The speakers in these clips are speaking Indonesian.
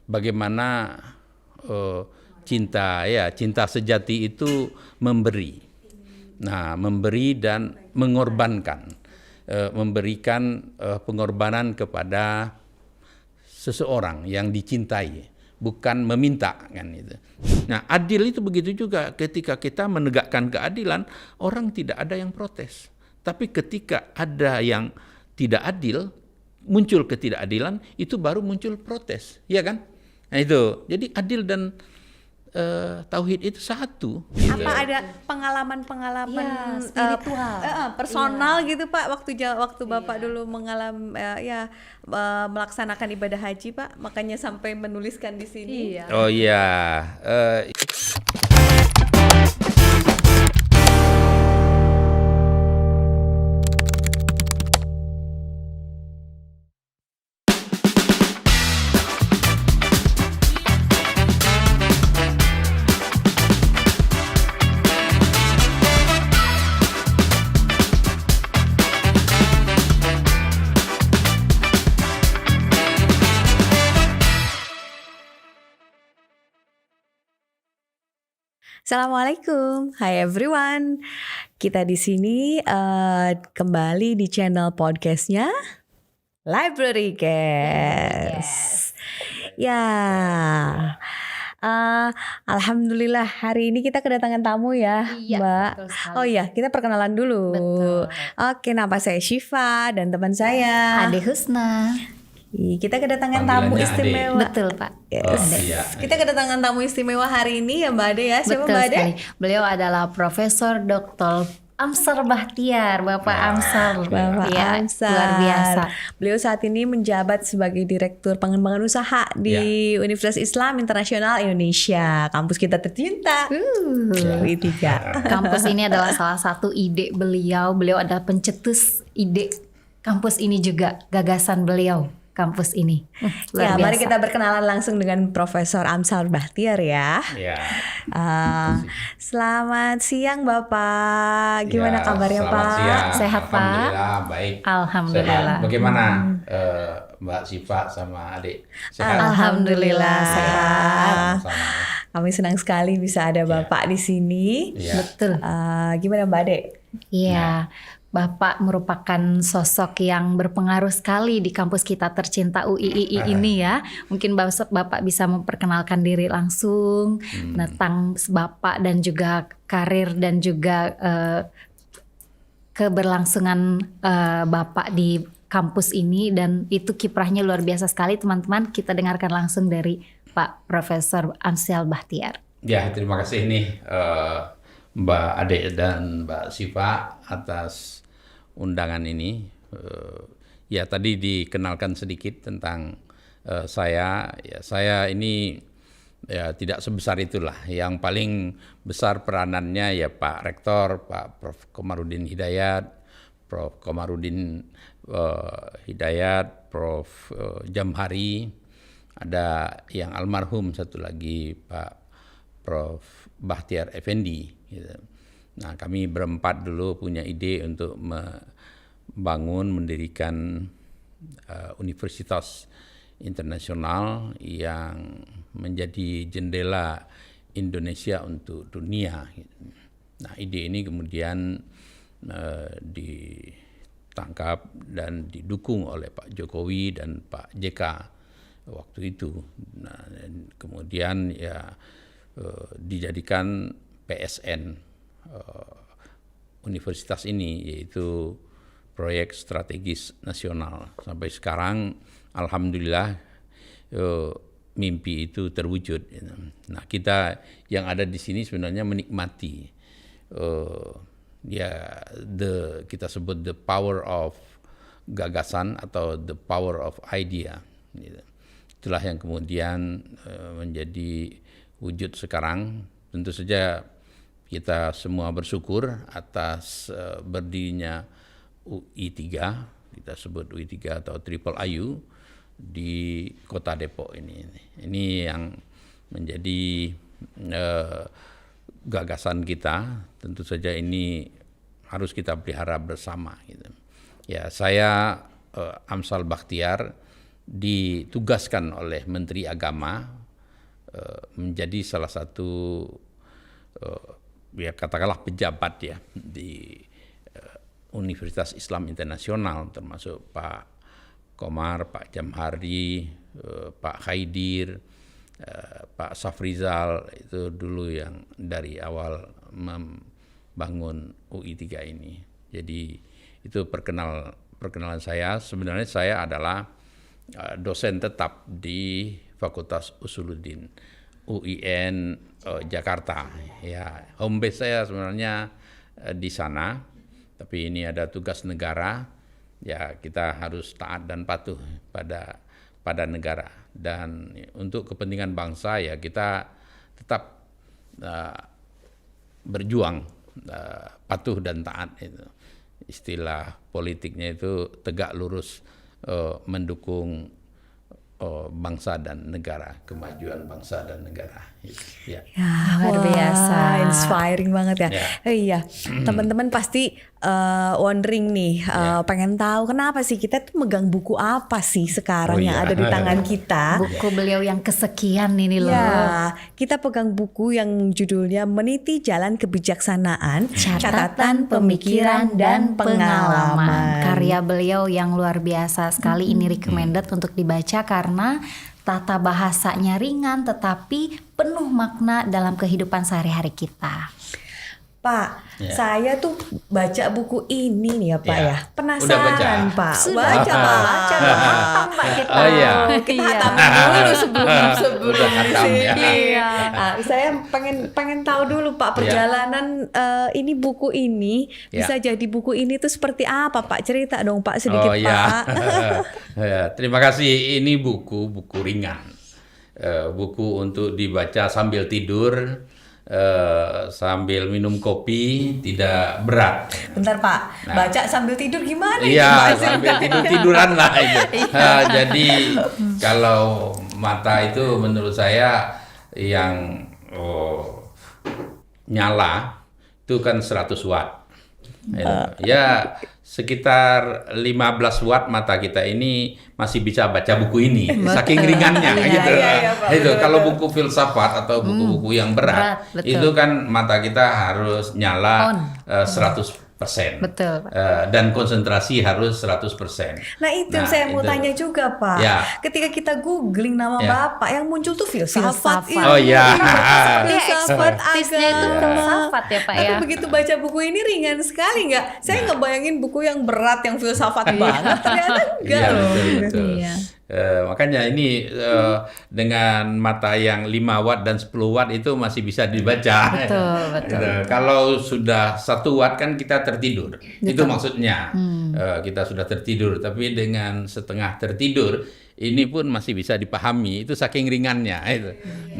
bagaimana cinta sejati itu memberi. Nah, memberi dan mengorbankan, memberikan pengorbanan kepada seseorang yang dicintai, bukan meminta kan itu. Nah, adil itu begitu juga, ketika kita menegakkan keadilan, orang tidak ada yang protes. Tapi ketika ada yang tidak adil, muncul ketidakadilan, itu baru muncul protes, ya kan? Nah itu, jadi adil dan tauhid itu satu. Gitu. Apa ada pengalaman spiritual, personal gitu Pak, waktu Bapak dulu mengalami melaksanakan ibadah haji Pak, makanya sampai menuliskan di sini. Iya. Oh iya. Assalamualaikum, hi everyone. Kita di sini kembali di channel podcastnya Library Cast. Ya, alhamdulillah hari ini kita kedatangan tamu ya, Iya, Mbak. betul sekali. Oh iya, kita perkenalan dulu. Betul. Oke, nama saya Syifa dan teman saya Ade Husna. Kita kedatangan tamu Panggilannya istimewa. Betul Pak. Yes. Oh, iya. Kita kedatangan tamu istimewa hari ini ya Mbak Ade ya. Siapa Betul Mbak Ade? sekali. Beliau adalah Profesor Dr. Amsar Bahtiar, Bapak Amsar. Bapak Ya, Amsar. luar biasa. Beliau saat ini menjabat sebagai Direktur Pengembangan Usaha di Universitas Islam Internasional Indonesia, kampus kita tercinta. UI3. Kampus ini adalah salah satu ide beliau. Beliau adalah pencetus ide kampus ini juga, gagasan beliau. Kampus ini. Ya, Luar biasa. mari kita berkenalan langsung dengan Profesor Amsar Bahtiar ya. Ya. Selamat siang Bapak. Gimana kabarnya selamat Pak? Siang. Sehat, Pak? Alhamdulillah baik. Alhamdulillah. Sehat. Bagaimana Mbak Syifa sama Adik? Sehat? Alhamdulillah sehat. Sama-sama. Kami senang sekali bisa ada Bapak di sini. Iya. Betul. Gimana Mbak Ade? Iya, Bapak merupakan sosok yang berpengaruh sekali di kampus kita tercinta UII ini ya. Mungkin Bapak bisa memperkenalkan diri langsung tentang Bapak dan juga karir dan juga keberlangsungan Bapak di kampus ini, dan itu kiprahnya luar biasa sekali teman-teman. Kita dengarkan langsung dari Pak Profesor Amsar Bahtiar. Ya, terima kasih nih Mbak Ade dan Mbak Syifa atas undangan ini. Ya, tadi dikenalkan sedikit tentang saya. Ya, saya ini ya tidak sebesar itulah. Yang paling besar peranannya ya Pak Rektor, Pak Prof. Komarudin Hidayat, Prof. Komarudin Hidayat, Prof. Jamhari, ada yang almarhum satu lagi Pak Prof. Bahtiar Effendi. Gitu. Nah, kami berempat dulu punya ide untuk mendirikan universitas internasional yang menjadi jendela Indonesia untuk dunia. Nah, ide ini kemudian ditangkap dan didukung oleh Pak Jokowi dan Pak JK waktu itu. Nah, dan kemudian ya dijadikan PSN universitas ini, yaitu proyek strategis nasional. Sampai sekarang alhamdulillah mimpi itu terwujud. Nah, kita yang ada di sini sebenarnya menikmati kita sebut the power of gagasan atau the power of idea. Itulah yang kemudian menjadi wujud sekarang. Tentu saja kita semua bersyukur atas berdirinya UI3, kita sebut UI3 atau Triple IU di Kota Depok ini. Ini yang menjadi gagasan kita. Tentu saja ini harus kita pelihara bersama. Gitu. Ya, saya Amsar Bahtiar ditugaskan oleh Menteri Agama menjadi salah satu ya katakanlah pejabat ya di Universitas Islam Internasional, termasuk Pak Komar, Pak Jamhari, Pak Khaidir, Pak Safrizal, itu dulu yang dari awal membangun UI3 ini. Jadi itu perkenalan saya. Sebenarnya saya adalah dosen tetap di Fakultas Usuluddin UIN Jakarta. Ya, home base saya sebenarnya di sana, tapi ini ada tugas negara. Ya, kita harus taat dan patuh pada negara, dan untuk kepentingan bangsa ya kita tetap berjuang patuh dan taat. Itu istilah politiknya itu tegak lurus mendukung bangsa dan negara, kemajuan bangsa dan negara. Ya. Ya, Luar wah, biasa. inspiring banget ya. Ya. Iya, teman-teman pasti wondering nih, pengen tahu kenapa sih kita tuh megang buku apa sih sekarang Oh, yang iya. ada di tangan kita. Buku beliau yang kesekian ini loh. Ya, kita pegang buku yang judulnya Meniti Jalan Kebijaksanaan, Catatan Pemikiran dan Pengalaman. Karya beliau yang luar biasa sekali, ini recommended untuk dibaca karena tata bahasanya ringan tetapi penuh makna dalam kehidupan sehari-hari kita. Pak, Ya. saya tuh baca buku ini nih ya Pak Ya. ya. Penasaran Udah baca? Pak. Sudah Baca Pak. baca, hatam Mbak kita. Oh, iya. Kita Iya. hatam dulu sebelum Udah di hatam, sini. ya. Iya. Nah, saya pengen tahu dulu Pak perjalanan ini buku ini Ya. bisa jadi buku ini tuh seperti apa Pak? Cerita dong Pak sedikit Oh Pak. ya. Ya, terima kasih. Ini buku ringan, buku untuk dibaca sambil tidur, sambil minum kopi, tidak berat. Bentar Pak, Nah. baca sambil tidur gimana itu, Iya, Pak? sambil tiduran lah itu. Jadi kalau mata itu menurut saya yang nyala itu kan 100 watt. Ya sekitar 15 watt mata kita ini masih bisa baca buku ini, saking ringannya Iya, gitu. iya, Pak, Itu betul, kalau betul. buku filsafat atau buku-buku yang berat, berat, betul. itu kan mata kita harus nyala On. 100%. Betul, Pak. Dan konsentrasi harus 100%. Nah itu yang saya mau itu. tanya juga Pak. Ya. Ketika kita googling nama Ya. Bapak, yang muncul tuh filsafat. Filsafat. Oh, iya. Filsafat Ekspertisnya itu agama. filsafat ya Pak Tapi ya. begitu baca buku ini ringan sekali nggak? Saya Nah. ngebayangin buku yang berat, yang filsafat banget. Ternyata enggak Iya, loh. betul. Iya. Makanya ini dengan mata yang 5 watt dan 10 watt itu masih bisa dibaca. Betul, betul. Gitu. Kalau sudah 1 watt kan kita tertidur. Itu maksudnya. Kita sudah tertidur, tapi dengan setengah tertidur ini pun masih bisa dipahami. Itu saking ringannya itu.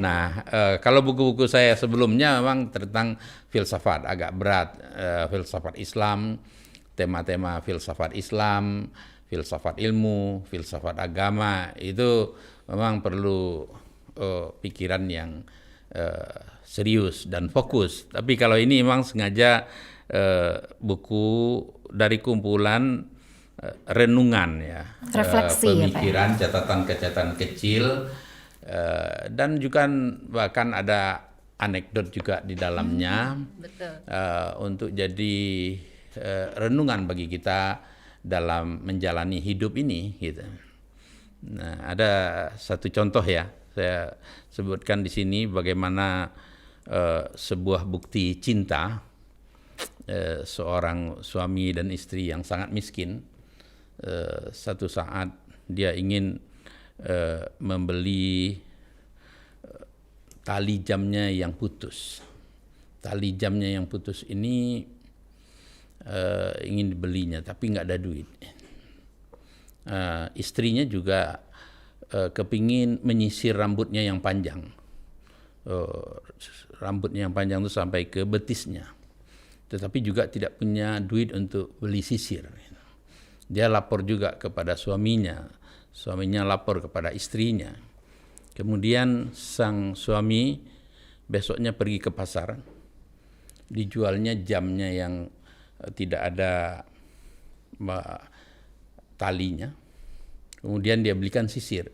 Nah, kalau buku-buku saya sebelumnya memang tentang filsafat agak berat, filsafat Islam, tema-tema filsafat Islam, filsafat ilmu, filsafat agama, itu memang perlu pikiran yang serius dan fokus. Tapi kalau ini memang sengaja buku dari kumpulan renungan ya, Refleksi ya, Pak ya? pemikiran, catatan-catatan kecil, dan juga bahkan ada anekdot juga di dalamnya. Betul. Untuk jadi renungan bagi kita dalam menjalani hidup ini gitu. Nah, ada satu contoh ya, saya sebutkan di sini bagaimana sebuah bukti cinta seorang suami dan istri yang sangat miskin. Satu saat dia ingin membeli tali jamnya yang putus. Tali jamnya yang putus ini ingin dibelinya, tapi nggak ada duit. Istrinya juga kepingin menyisir rambutnya yang panjang. Rambutnya yang panjang itu sampai ke betisnya. Tetapi juga tidak punya duit untuk beli sisir. Dia lapor juga kepada suaminya. Suaminya lapor kepada istrinya. Kemudian sang suami besoknya pergi ke pasar. Dijualnya jamnya yang tidak ada talinya. Kemudian dia belikan sisir.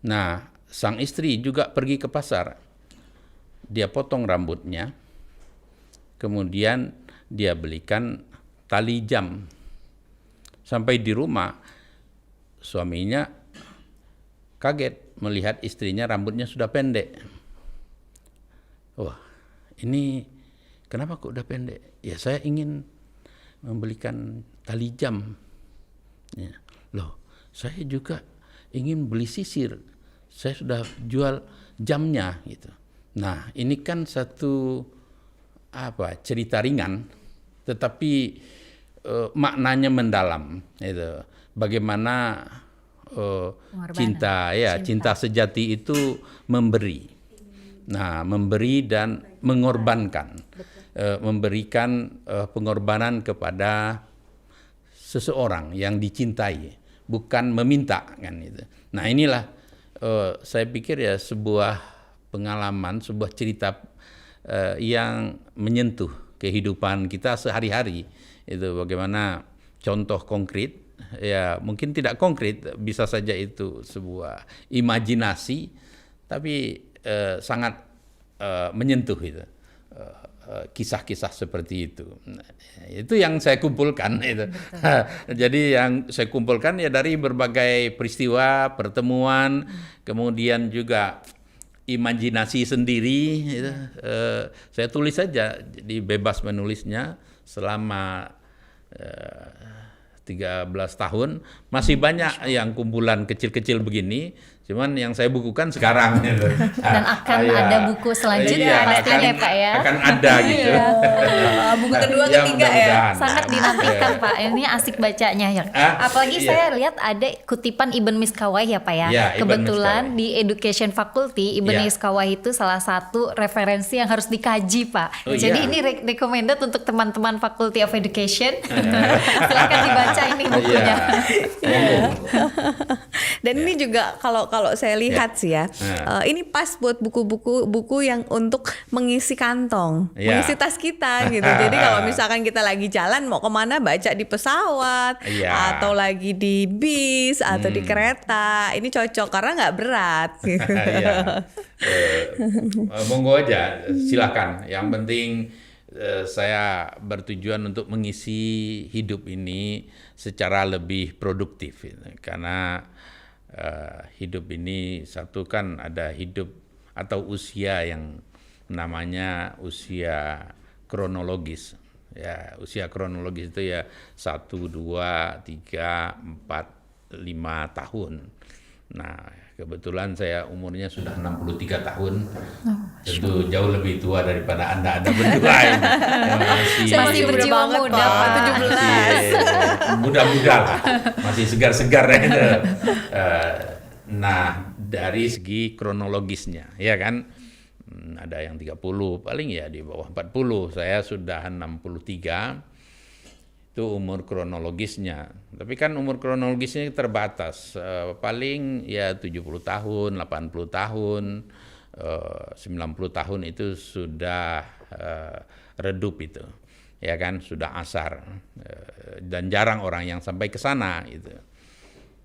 Nah, sang istri juga pergi ke pasar. Dia potong rambutnya. Kemudian dia belikan tali jam. Sampai di rumah, suaminya kaget melihat istrinya rambutnya sudah pendek. Wah, ini kenapa kok udah pendek? Ya saya ingin membelikan tali jam. Ya. Loh, saya juga ingin beli sisir. Saya sudah jual jamnya gitu. Nah, ini kan satu cerita ringan, tetapi maknanya mendalam. Gitu. Bagaimana cinta sejati itu memberi. Nah, memberi dan mengorbankan, memberikan pengorbanan kepada seseorang yang dicintai, bukan meminta kan itu. Nah, inilah saya pikir ya sebuah pengalaman, sebuah cerita yang menyentuh kehidupan kita sehari-hari. Itu bagaimana contoh konkret, ya mungkin tidak konkret, bisa saja itu sebuah imajinasi, tapi sangat menyentuh itu. Kisah-kisah seperti itu. Nah, itu yang saya kumpulkan itu. Jadi yang saya kumpulkan ya dari berbagai peristiwa, pertemuan, kemudian juga imajinasi sendiri. Gitu. Saya tulis saja, jadi bebas menulisnya selama 13 tahun. Masih banyak yang kumpulan kecil-kecil begini. Cuman yang saya bukukan sekarang gitu. Dan akan ada buku selanjutnya pastinya Pak ya. Akan ada gitu. Buku kedua, ketiga ya. Sangat dinantikan Pak. Ini asik bacanya ya. Apalagi saya lihat ada kutipan Ibn Miskawayh ya Pak ya. Kebetulan di Education Faculty Ibn Miskawayh itu salah satu referensi yang harus dikaji Pak. Jadi ini recommended untuk teman-teman Faculty of Education. Silakan dibaca ini bukunya. Dan ini juga kalau saya lihat sih ya, ini pas buat buku-buku yang untuk mengisi kantong, mengisi tas kita gitu. Jadi kalau misalkan kita lagi jalan mau kemana, baca di pesawat atau lagi di bis atau di kereta, ini cocok karena nggak berat. Monggo aja, silakan. Yang penting saya bertujuan untuk mengisi hidup ini secara lebih produktif, karena hidup ini satu kan ada hidup atau usia yang namanya usia kronologis. Ya, usia kronologis itu ya 1, 2, 3, 4, 5 tahun. Nah, kebetulan saya umurnya sudah 63 tahun. Tentu jauh lebih tua daripada Anda berdua ini. Masih berjiwa muda, Pak. 17. Muda-muda lah. Masih segar-segar itu. Nah, dari segi kronologisnya, ya kan, ada yang 30, paling ya di bawah 40. Saya sudah 63. Itu umur kronologisnya. Tapi kan umur kronologisnya terbatas. Paling ya 70 tahun, 80 tahun, 90 tahun itu sudah redup itu. Ya kan, sudah asar. Dan jarang orang yang sampai ke sana gitu.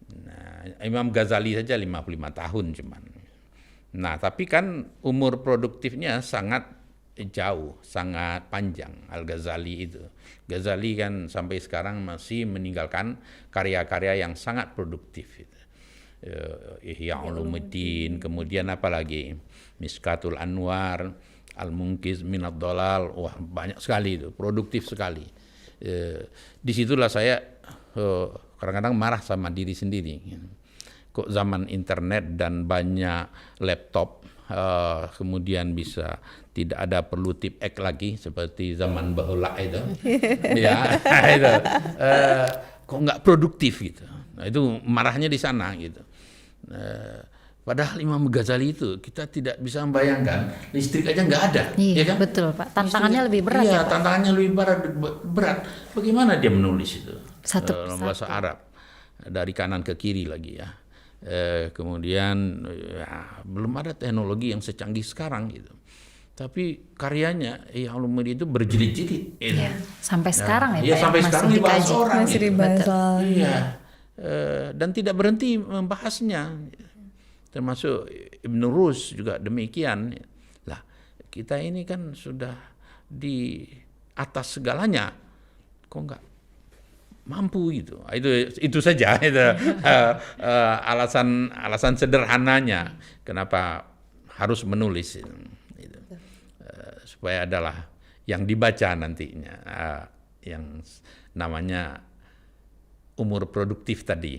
Nah, Imam Ghazali saja 55 tahun cuman. Nah, tapi kan umur produktifnya sangat jauh, sangat panjang Al-Ghazali itu. Ghazali kan sampai sekarang masih meninggalkan karya-karya yang sangat produktif. Ihya Ulumuddin, kemudian apa lagi? Miskatul Anwar, Al-Munqiz Minad Dhalal, wah banyak sekali itu, produktif sekali. Disitulah saya kadang-kadang marah sama diri sendiri. Kok zaman internet dan banyak laptop, kemudian bisa tidak ada perlu tip X lagi seperti zaman bahula itu, ya itu kok nggak produktif gitu. Nah, itu marahnya di sana gitu. Padahal Imam Ghazali itu kita tidak bisa membayangkan, listrik aja nggak ada, ya kan? Betul Pak. Tantangannya lebih berat. Iya, tantangannya lebih berat. Bagaimana dia menulis itu? Satu bahasa Arab dari kanan ke kiri lagi ya. Kemudian ya, belum ada teknologi yang secanggih sekarang gitu. Tapi karyanya Ihya Ulumuddin itu berjilid-jilid. Sampai sekarang ya, Iya, Pak. sampai sekarang dibahas orang. Masih dibahas. Iya. dan tidak berhenti membahasnya. Termasuk Ibn Rus juga demikian. Lah, kita ini kan sudah di atas segalanya, kok nggak mampu gitu. Itu saja itu alasan sederhananya kenapa harus menulis itu. Supaya adalah yang dibaca nantinya, yang namanya umur produktif tadi.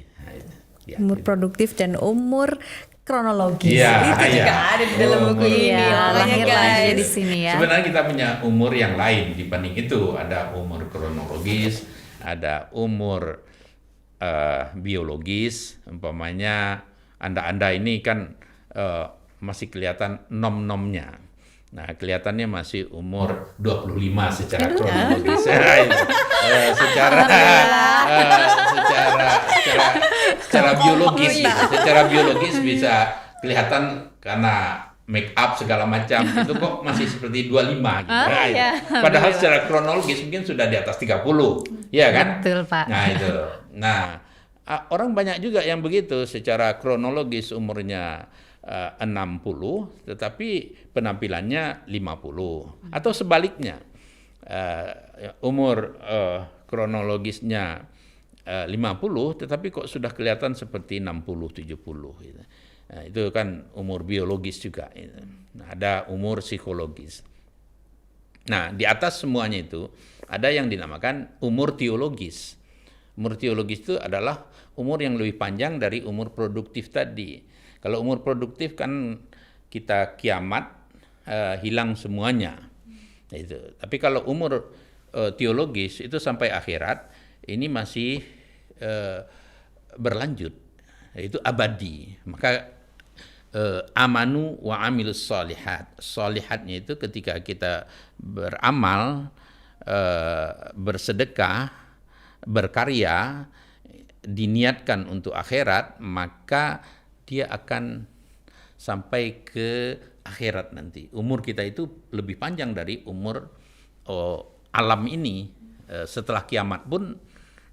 Umur produktif dan umur kronologis. Ya, itu juga ada di dalam buku ini. Ya, Makanya lahir guys. di sini ya. Sebenarnya kita punya umur yang lain dibanding itu. Ada umur kronologis, ada umur biologis. Umpamanya Anda ini kan masih kelihatan nom-nomnya. Nah, kelihatannya masih umur 25 secara kronologis. Secara biologis bisa kelihatan karena make up segala macam itu kok masih seperti 25 gitu. Padahal secara kronologis mungkin sudah di atas 30. Iya kan? Betul, Pak. Nah, itu. Nah, orang banyak juga yang begitu secara kronologis umurnya 60 tetapi penampilannya 50 atau sebaliknya umur kronologisnya 50 tetapi kok sudah kelihatan seperti 60-70 gitu. Nah, itu kan umur biologis juga gitu. Nah, ada umur psikologis. Nah, di atas semuanya itu ada yang dinamakan umur teologis. Umur teologis itu adalah umur yang lebih panjang dari umur produktif tadi. Kalau umur produktif kan kita kiamat, hilang semuanya. Itu. Tapi kalau umur teologis itu sampai akhirat, ini masih berlanjut, itu abadi. Maka amanu wa amilus solihat. Solihatnya itu ketika kita beramal, bersedekah, berkarya, diniatkan untuk akhirat, maka dia akan sampai ke akhirat nanti. Umur kita itu lebih panjang dari umur alam ini. Setelah kiamat pun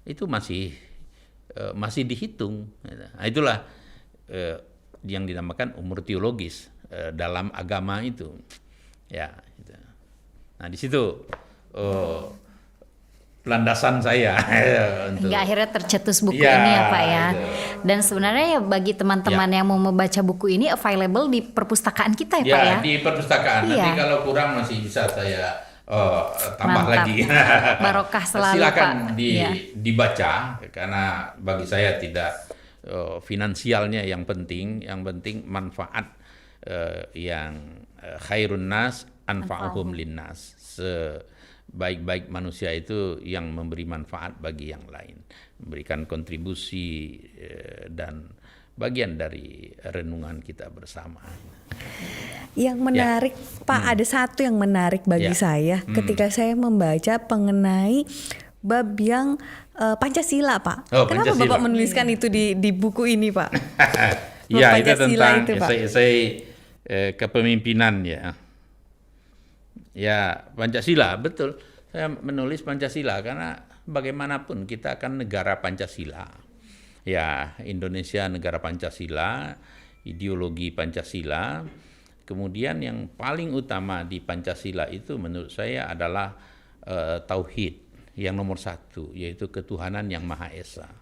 itu masih dihitung. Nah, itulah yang dinamakan umur teologis dalam agama itu. Ya. Gitu. Nah, di situ landasan saya untuk Hingga akhirnya tercetus buku ini ya Pak ya. Itu. Dan sebenarnya ya bagi teman-teman yang mau membaca buku ini available di perpustakaan kita ya Pak ya. Di perpustakaan. Iya. Nanti kalau kurang masih bisa saya tambah Mantap. lagi. Barokah selalu Silakan Pak. Iya. dibaca karena bagi saya tidak finansialnya yang penting manfaat yang khairun nas anfa'uhum linnas. Sebaik-baik manusia itu yang memberi manfaat bagi yang lain, memberikan kontribusi dan bagian dari renungan kita bersama. Yang menarik, Pak, ada satu yang menarik bagi saya ketika saya membaca mengenai bab yang Pancasila, Pak. Kenapa Pancasila. Bapak menuliskan itu di buku ini, Pak? Ya, itu Pancasila tentang itu, Pak. esai kepemimpinan ya. Ya, Pancasila, betul. Saya menulis Pancasila karena bagaimanapun kita akan negara Pancasila. Ya, Indonesia negara Pancasila, ideologi Pancasila. Kemudian yang paling utama di Pancasila itu menurut saya adalah tauhid yang nomor satu, yaitu ketuhanan yang Maha Esa.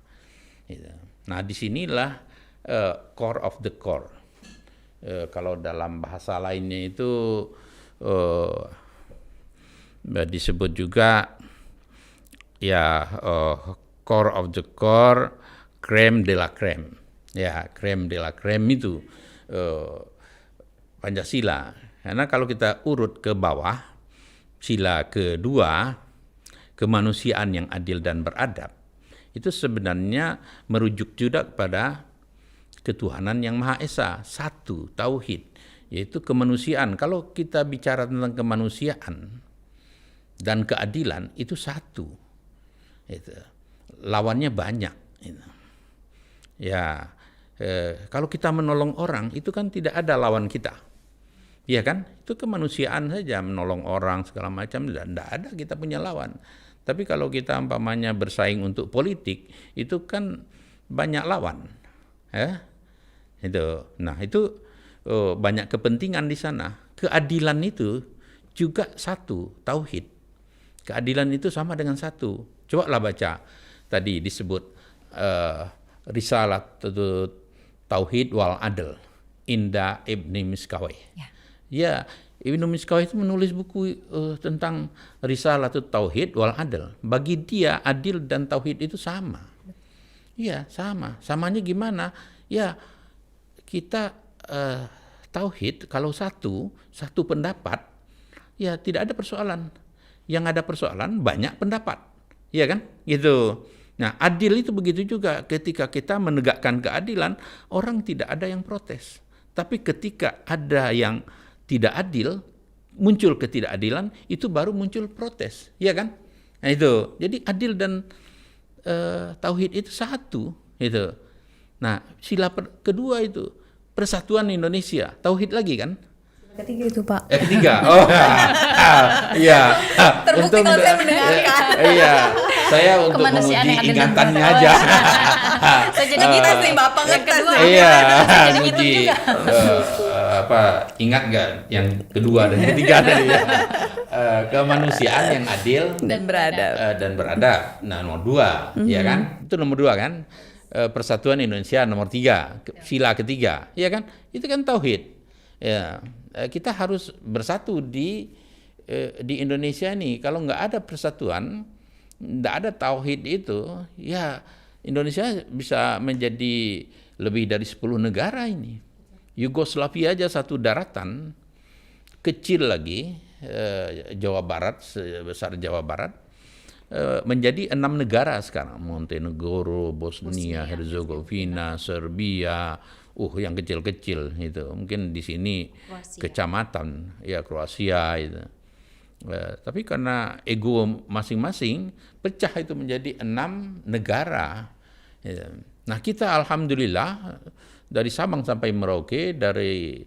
Nah, disinilah core of the core. Kalau dalam bahasa lainnya itu disebut juga ya core of the core, crème de la crème. Ya, crème de la crème itu Pancasila. Karena kalau kita urut ke bawah, sila kedua, kemanusiaan yang adil dan beradab, itu sebenarnya merujuk juga kepada ketuhanan yang Maha Esa. Satu, tauhid, yaitu kemanusiaan. Kalau kita bicara tentang kemanusiaan dan keadilan, itu satu. Lawannya banyak. Ya, kalau kita menolong orang, itu kan tidak ada lawan kita. Iya kan? Itu kemanusiaan saja, menolong orang segala macam, tidak ada kita punya lawan. Tapi kalau kita umpamanya bersaing untuk politik, itu kan banyak lawan. Ya. Itu. Nah, itu banyak kepentingan di sana. Keadilan itu juga satu, tauhid. Keadilan itu sama dengan satu. Coba lah baca tadi disebut Risalah Tauhid wal Adl Inda Ibni Miskawai. Ya, Ibnu Miskawai itu menulis buku tentang Risalah Tauhid wal Adl. Bagi dia adil dan tauhid itu sama. Iya, sama. Samanya gimana? Ya, kita tauhid kalau satu pendapat, ya tidak ada persoalan. Yang ada persoalan banyak pendapat. Iya kan? Gitu. Nah, adil itu begitu juga. Ketika kita menegakkan keadilan, orang tidak ada yang protes. Tapi ketika ada yang tidak adil, muncul ketidakadilan, itu baru muncul protes. Iya kan? Nah itu. Jadi adil dan tauhid itu satu. Itu. Nah, sila kedua itu persatuan Indonesia. Tauhid lagi kan? Ketiga itu Pak. Ketiga. Oh. Iya. Terbukti kalau saya mendengarkan. Iya. Saya untuk menguji ingatannya aja. Saya jadi kita sih Bapak ngetes. Iya. Menguji ingat nggak yang kedua dan ketiga tadi ya. Kemanusiaan yang adil dan beradab. Nah, nomor 2, ya kan? Itu nomor 2 kan? Persatuan Indonesia nomor 3, sila ketiga, ya kan? Itu kan tauhid. Ya, kita harus bersatu di Indonesia ini. Kalau nggak ada persatuan, nggak ada tauhid itu, ya Indonesia bisa menjadi lebih dari 10 negara ini. Yugoslavia aja satu daratan kecil lagi, Jawa Barat, sebesar Jawa Barat, menjadi 6 negara sekarang. Montenegro, Bosnia, Herzegovina, Serbia, yang kecil-kecil itu. Mungkin di sini Kroasia. Kecamatan, ya Kroasia itu. Tapi karena ego masing-masing, pecah itu menjadi 6 negara. Nah, kita alhamdulillah dari Sabang sampai Merauke, dari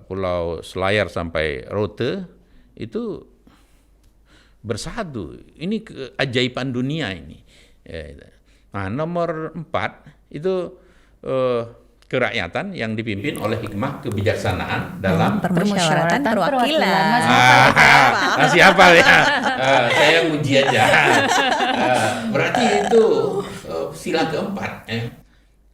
Pulau Selayar sampai Rote itu bersatu. Ini keajaiban dunia ini. Nah, nomor 4 itu kerakyatan yang dipimpin oleh hikmah kebijaksanaan dalam permusyawaratan perwakilan. Masih hafal ya? Saya uji aja. Berarti itu sila keempat.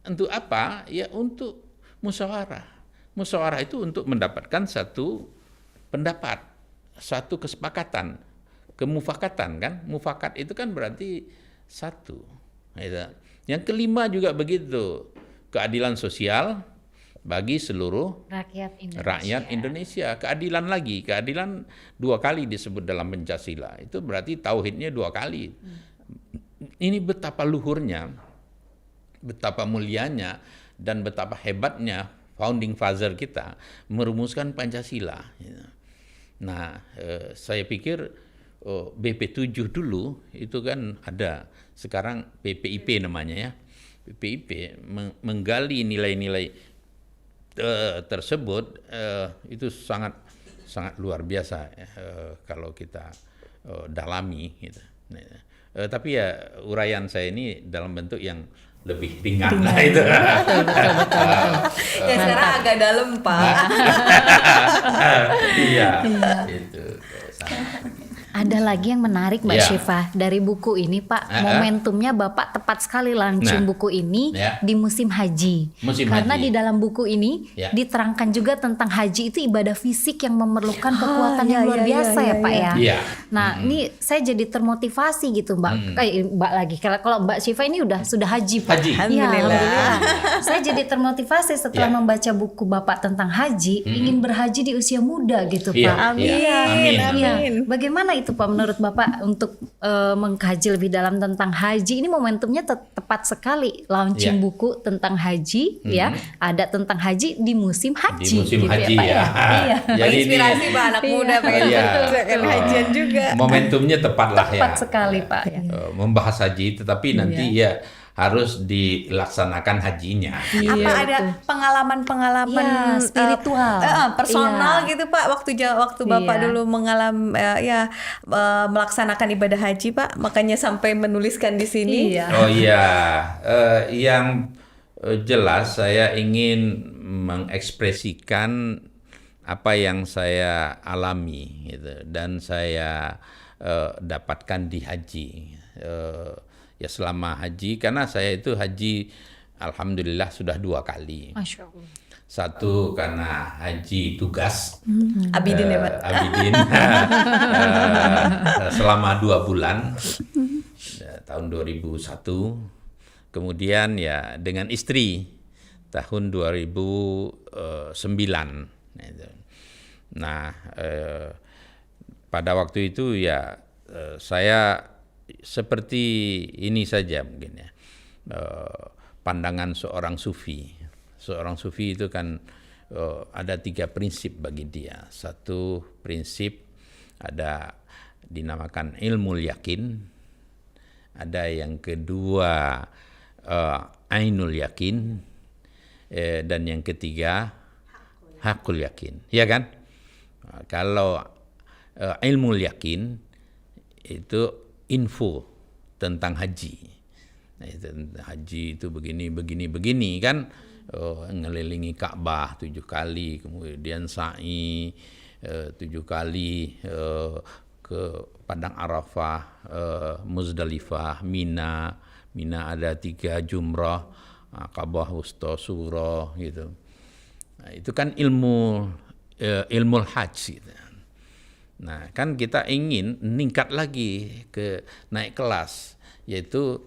Untuk apa? Ya untuk musyawarah. Musyawarah itu untuk mendapatkan satu pendapat, satu kesepakatan, kemufakatan kan? Mufakat itu kan berarti satu. Yang kelima juga begitu. Keadilan sosial bagi seluruh rakyat Indonesia. Keadilan lagi, keadilan 2 kali disebut dalam Pancasila. Itu berarti tauhidnya 2 kali. Ini betapa luhurnya, betapa mulianya, dan betapa hebatnya founding father kita merumuskan Pancasila. Nah, saya pikir BP7 dulu itu kan ada, sekarang PPIP namanya ya. PPIP menggali nilai-nilai tersebut itu sangat luar biasa kalau kita dalami gitu. Tapi ya uraian saya ini dalam bentuk yang lebih ringan lah itu. Betul. Ya sekarang agak dalam Pak. Iya. Itu. Ada lagi yang menarik Mbak Syifa dari buku ini Pak, momentumnya Bapak tepat sekali launching buku ini di musim haji. Karena di dalam buku ini diterangkan juga tentang haji itu ibadah fisik yang memerlukan kekuatan yang luar biasa ya Pak ya. Nah ini saya jadi termotivasi gitu Mbak. Mbak lagi, kalau Mbak Syifa ini sudah haji Pak. Alhamdulillah. Saya jadi termotivasi setelah membaca buku Bapak tentang haji, ingin berhaji di usia muda gitu Pak. Amin. Bagaimana itu Pak menurut Bapak untuk mengkaji lebih dalam tentang haji? Ini momentumnya tepat sekali launching buku tentang haji ya. Ada tentang haji di musim haji. Di musim haji ya. Jadi inspirasi Pak anak muda pengen hajian juga. Momentumnya tepat lah ya. Tepat sekali Pak. Membahas haji, tetapi nanti ya harus dilaksanakan hajinya. Apa Iya, ada betul. pengalaman-pengalaman Iya, spiritual. personal Iya. gitu Pak waktu Bapak Iya. dulu mengalami melaksanakan ibadah haji Pak, makanya sampai menuliskan di sini. Iya. Oh iya, yang jelas saya ingin mengekspresikan apa yang saya alami gitu, dan saya dapatkan di haji. Ya selama haji, karena saya itu haji alhamdulillah sudah 2 kali. Masya Allah. Satu karena haji tugas, Abidin ya Pak. Abidin selama 2 bulan tahun 2001. Kemudian ya dengan istri tahun 2009. Nah, pada waktu itu ya saya seperti ini saja mungkin ya, pandangan seorang sufi. Seorang sufi itu kan ada 3 prinsip bagi dia. Satu prinsip ada dinamakan ilmu yakin, ada yang kedua ainul yakin, dan yang ketiga hakul yakin, ya kan? Kalau ilmu yakin itu info tentang haji. Nah, haji itu begini kan, ngelilingi Ka'bah 7 kali, kemudian sa'i 7 kali, ke Padang Arafah, Muzdalifah, Mina ada 3 jumrah, Ka'bah Wusta, Suro gitu. Nah, itu kan ilmu hajj gitu. Nah, kan kita ingin meningkat lagi naik kelas, yaitu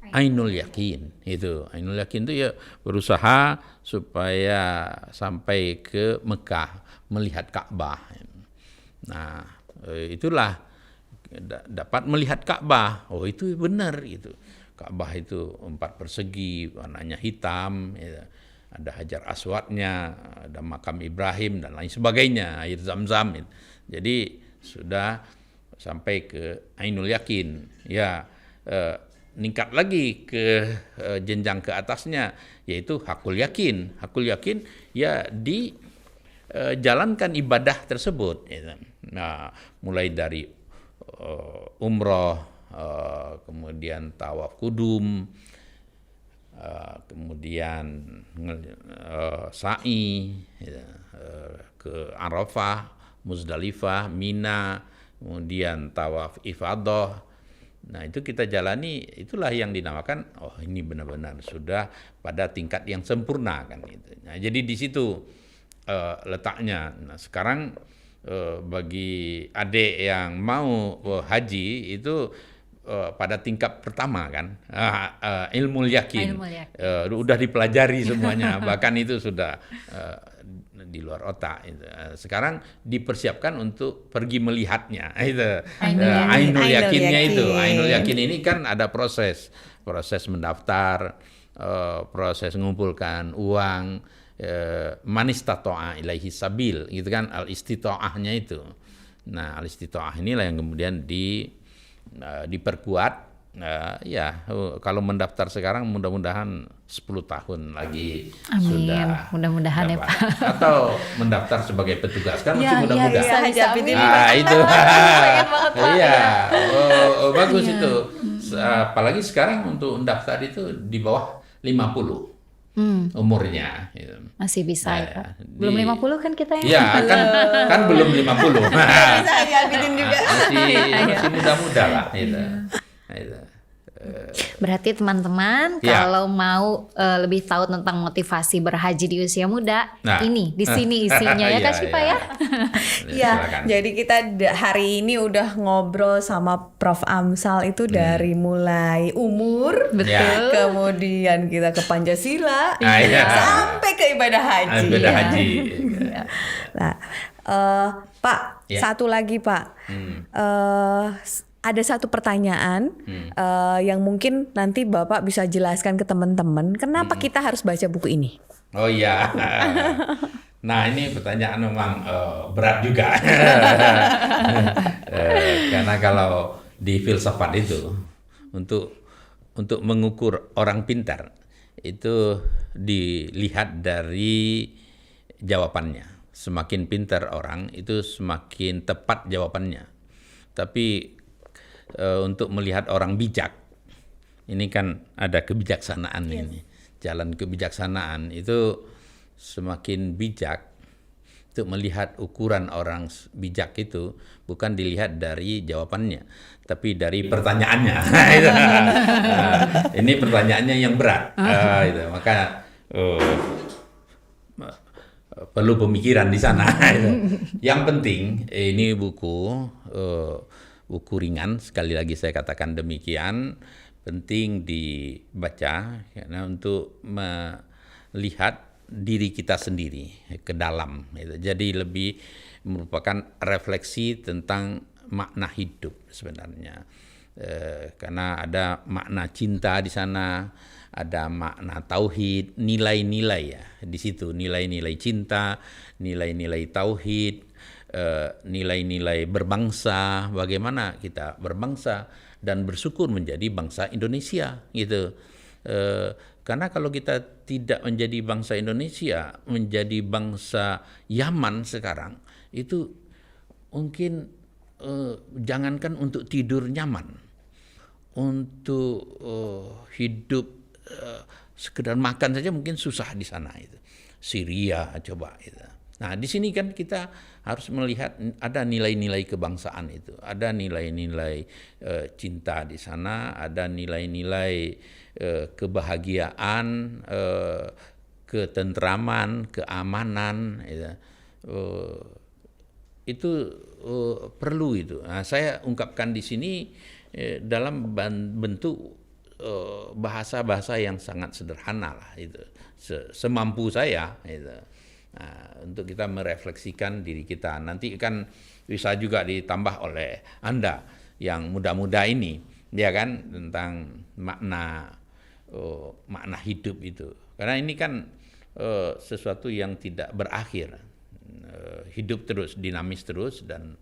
ainul yakin. Itu ainul yakin itu ya berusaha supaya sampai ke Mekah melihat Ka'bah. Nah, itulah dapat melihat Ka'bah. Oh, itu benar itu. Ka'bah itu 4 persegi, warnanya hitam, ya. Ada Hajar Aswadnya, ada makam Ibrahim dan lain sebagainya, air Zam-Zam. Jadi sudah sampai ke ainul yakin. Ya, meningkat lagi ke jenjang ke atasnya, yaitu hakul yakin. Hakul yakin ya dijalankan ibadah tersebut. Ya. Nah, mulai dari umroh, kemudian tawaf kudum, kemudian sa'i, ke Arafah, Muzdalifah, Mina, kemudian tawaf ifadah. Nah, itu kita jalani, itulah yang dinamakan ini benar-benar sudah pada tingkat yang sempurna kan gitu. Nah, jadi di situ letaknya. Nah, sekarang bagi adik yang mau haji itu pada tingkat pertama kan, ilmu yakin, udah dipelajari semuanya, bahkan itu sudah di luar otak. Sekarang dipersiapkan untuk pergi melihatnya. Itu ainul yakinnya itu. Ainul yakin ini kan ada proses mendaftar, proses mengumpulkan uang, man istata'a ilaihi sabil, gitu kan, al istita'ahnya itu. Nah, al istita'ah inilah yang kemudian diperkuat. Kalau mendaftar sekarang mudah-mudahan 10 tahun lagi. Amin. Sudah Mudah-mudahan ya Pak. Atau mendaftar sebagai petugas kan masih mudah-mudahan. Bisa Abidin. Itu. Pengen banget Pak. Iya. Bagus itu. Apalagi sekarang untuk mendaftar itu di bawah 50 umurnya. Gitu. Masih bisa Nah, ya Pak. Belum 50 kan kita ya? Iya, kan belum 50. Bisa ya Abidin juga. Masih muda-muda lah gitu. Itu. Berarti teman-teman Ya. kalau mau lebih tahu tentang motivasi berhaji di usia muda, Nah. ini di sini isinya ya Iya, Kak Syifa iya. ya. Iya, Silakan. jadi kita hari ini udah ngobrol sama Prof. Amsal itu dari mulai umur, Betul. kemudian kita ke Pancasila, Iya. sampai ke ibadah haji. Ibadah haji. Nah, Pak, Ya. satu lagi Pak, ada satu pertanyaan yang mungkin nanti Bapak bisa jelaskan ke teman-teman, kenapa kita harus baca buku ini? Oh iya. Nah, ini pertanyaan memang berat juga. Karena kalau di filsafat itu untuk untuk mengukur orang pintar itu dilihat dari jawabannya. Semakin pintar orang itu semakin tepat jawabannya. Tapi untuk melihat orang bijak, ini kan ada kebijaksanaan ini. Jalan kebijaksanaan itu semakin bijak. Untuk melihat ukuran orang bijak itu bukan dilihat dari jawabannya, tapi dari pertanyaannya. Ini pertanyaannya yang berat, maka perlu pemikiran di sana. Yang penting ini buku ringan, sekali lagi saya katakan demikian, penting dibaca karena untuk melihat diri kita sendiri ke dalam. Jadi lebih merupakan refleksi tentang makna hidup sebenarnya. Karena ada makna cinta di sana, ada makna tauhid, nilai-nilai ya di situ, nilai-nilai cinta, nilai-nilai tauhid, nilai-nilai berbangsa, bagaimana kita berbangsa dan bersyukur menjadi bangsa Indonesia gitu. Karena kalau kita tidak menjadi bangsa Indonesia, menjadi bangsa Yaman sekarang, itu mungkin jangankan untuk tidur nyaman, untuk hidup sekedar makan saja mungkin susah di sana itu. Syria coba itu. Nah, di sini kan kita harus melihat ada nilai-nilai kebangsaan itu, ada nilai-nilai cinta di sana, ada nilai-nilai kebahagiaan, ketentraman, keamanan, itu perlu itu. Nah, saya ungkapkan di sini dalam bentuk bahasa-bahasa yang sangat sederhana lah itu, semampu saya itu. Nah, untuk kita merefleksikan diri kita. Nanti kan bisa juga ditambah oleh Anda yang muda-muda ini, ya kan, tentang makna hidup itu. Karena ini kan sesuatu yang tidak berakhir, hidup terus, dinamis terus, dan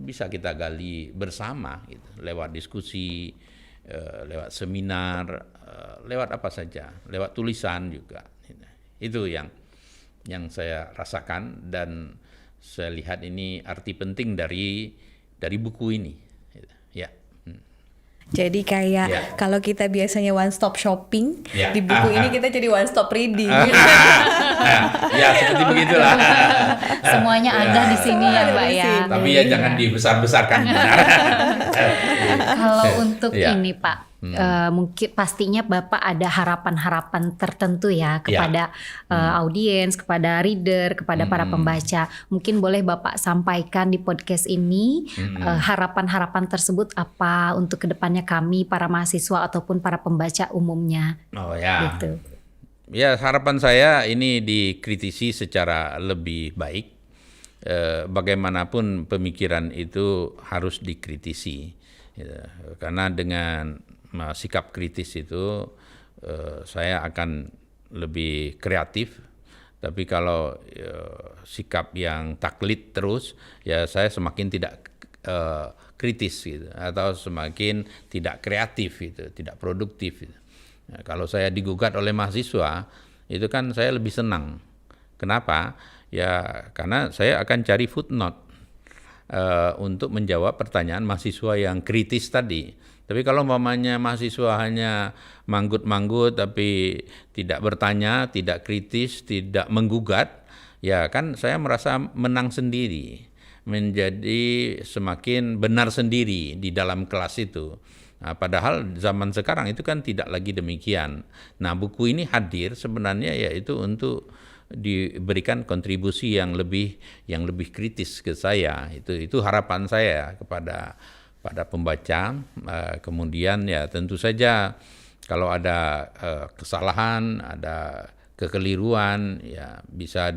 bisa kita gali bersama gitu, lewat diskusi, lewat seminar, lewat apa saja, lewat tulisan juga. Itu yang saya rasakan, dan saya lihat ini arti penting dari buku ini. Ya. Jadi kayak kalau kita biasanya one stop shopping, di buku ini kita jadi one stop reading. Ya, seperti begitulah. Semuanya ada di sini ya, Mbak ya. Tapi ya jangan dibesar-besarkan. Kalau untuk ini Pak, mungkin pastinya Bapak ada harapan-harapan tertentu ya kepada audiens, kepada reader, kepada para pembaca. Mungkin boleh Bapak sampaikan di podcast ini harapan-harapan tersebut apa untuk kedepannya kami para mahasiswa ataupun para pembaca umumnya. Oh ya. Gitu. Ya, harapan saya ini dikritisi secara lebih baik. Bagaimanapun pemikiran itu harus dikritisi. Karena dengan sikap kritis itu saya akan lebih kreatif. Tapi kalau sikap yang taklid terus, ya saya semakin tidak kritis gitu, atau semakin tidak kreatif gitu, tidak produktif gitu. Nah, kalau saya digugat oleh mahasiswa, itu kan saya lebih senang. Kenapa? Ya karena saya akan cari footnote untuk menjawab pertanyaan mahasiswa yang kritis tadi. Tapi kalau umpamanya mahasiswa hanya manggut-manggut tapi tidak bertanya, tidak kritis, tidak menggugat, ya kan saya merasa menang sendiri, menjadi semakin benar sendiri di dalam kelas itu. Nah, padahal zaman sekarang itu kan tidak lagi demikian. Nah, buku ini hadir sebenarnya yaitu untuk diberikan kontribusi yang lebih kritis ke saya. Itu harapan saya kepada pembaca. Kemudian ya tentu saja kalau ada kesalahan, ada kekeliruan, ya bisa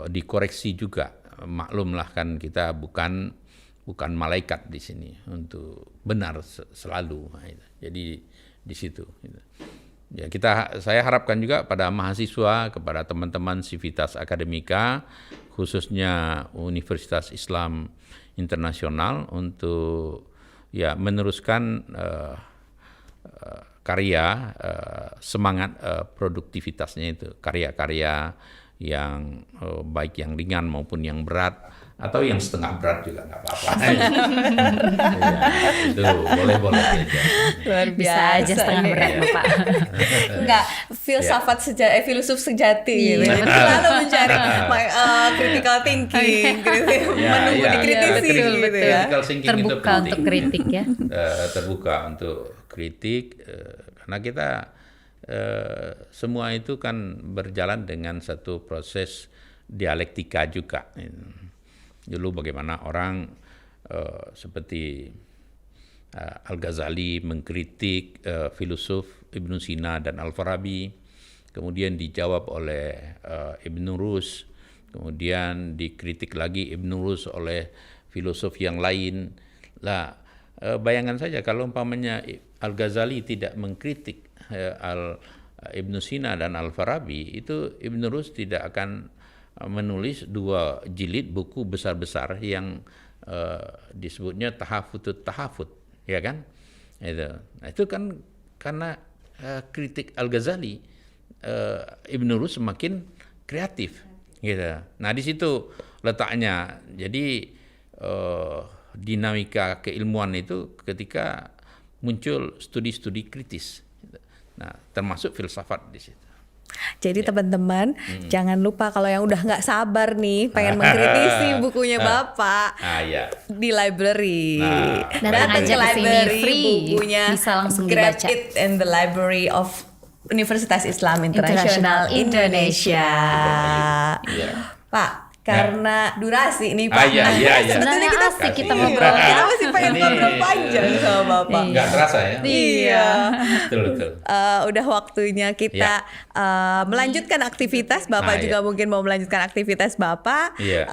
dikoreksi juga. Maklumlah kan kita bukan malaikat di sini untuk benar selalu. Jadi di situ. Ya, saya harapkan juga pada mahasiswa, kepada teman-teman Civitas Akademika, khususnya Universitas Islam Internasional, untuk ya meneruskan karya, semangat produktivitasnya itu, karya-karya yang baik yang ringan maupun yang berat, atau yang setengah berat juga nggak apa-apa. Itu boleh-boleh aja. Luar Bisa biasa aja setengah nih. berat Bapak. Enggak, filsafat filosof sejati gitu. Jadi selalu mencari critical thinking, menunggu dikritisi betul, gitu betul. ya. Critical thinking itu Terbuka penting. untuk kritik ya. Terbuka untuk kritik, karena kita semua itu kan berjalan dengan satu proses dialektika juga. Dulu bagaimana orang seperti Al-Ghazali mengkritik filosof Ibn Sina dan Al-Farabi, kemudian dijawab oleh Ibn Rus, kemudian dikritik lagi Ibn Rus oleh filosof yang lain. Lah, bayangan saja kalau umpamanya Al-Ghazali tidak mengkritik Ibn Sina dan Al-Farabi, itu Ibn Rus tidak akan menulis 2 jilid buku besar-besar yang disebutnya Tahafutut Tahafut, ya kan? Itu kan karena kritik Al-Ghazali, Ibn Rus semakin kreatif, gitu. Nah di situ letaknya. Jadi dinamika keilmuan itu ketika muncul studi-studi kritis. Nah termasuk filsafat di situ. Jadi teman-teman jangan lupa kalau yang udah nggak sabar nih pengen mengkritisi bukunya Bapak Ya. di library. Datang aja ke sini, free. Bukunya Bisa langsung Grab dibaca. It in the Library of Universitas Islam Internasional Indonesia. Iya. Pak, karena durasi nih Pak. Iya. Sebenarnya kita asik kita kasih. ngobrol kita ya. masih pengen ngobrol panjang sama Bapak. Nggak terasa ya? Iya. Betul. Udah waktunya kita melanjutkan aktivitas. Bapak Nah, juga mungkin mau melanjutkan aktivitas Bapak. Iya.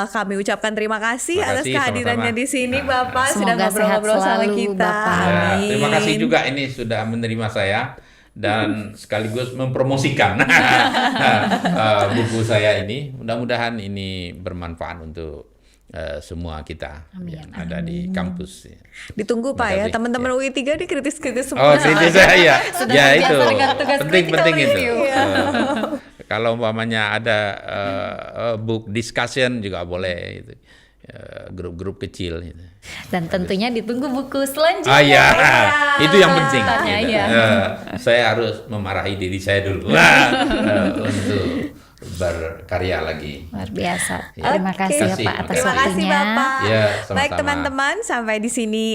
Kami ucapkan terima kasih Terima atas kasih, kehadirannya sama-sama. di sini Bapak. Sudah Semoga ngobrol-ngobrol sehat sama selalu, kita. Bapak. Ya, Amin. terima kasih juga ini sudah menerima saya dan sekaligus mempromosikan buku saya ini. Mudah-mudahan ini bermanfaat untuk semua kita yang ada di kampus. Ditunggu Pak ya, kasih. teman-teman UI 3 di kritis-kritis Oh, semua. kritis ya. Sudah Ya terbiasa itu dengan tugas penting itu. review. Kalau umpamanya ada book discussion juga boleh itu. Grup-grup kecil gitu. Dan tentunya ditunggu buku selanjutnya. Iya, itu yang penting. Tanya, gitu. iya. Saya harus memarahi diri saya dulu untuk berkarya lagi. Luar biasa. Ya. Terima kasih ya Kasih. Pak atas Terima kasih waktunya. Bapak. Ya, sama-sama. Baik teman-teman, sampai di sini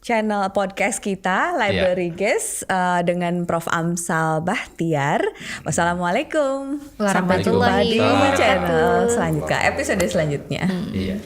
channel podcast kita Library Guest dengan Prof. Amsal Bahtiar. Wassalamualaikum. Warahmatullahi Sampai jumpa di wabarakatuh. channel selanjutnya, episode selanjutnya. Iya.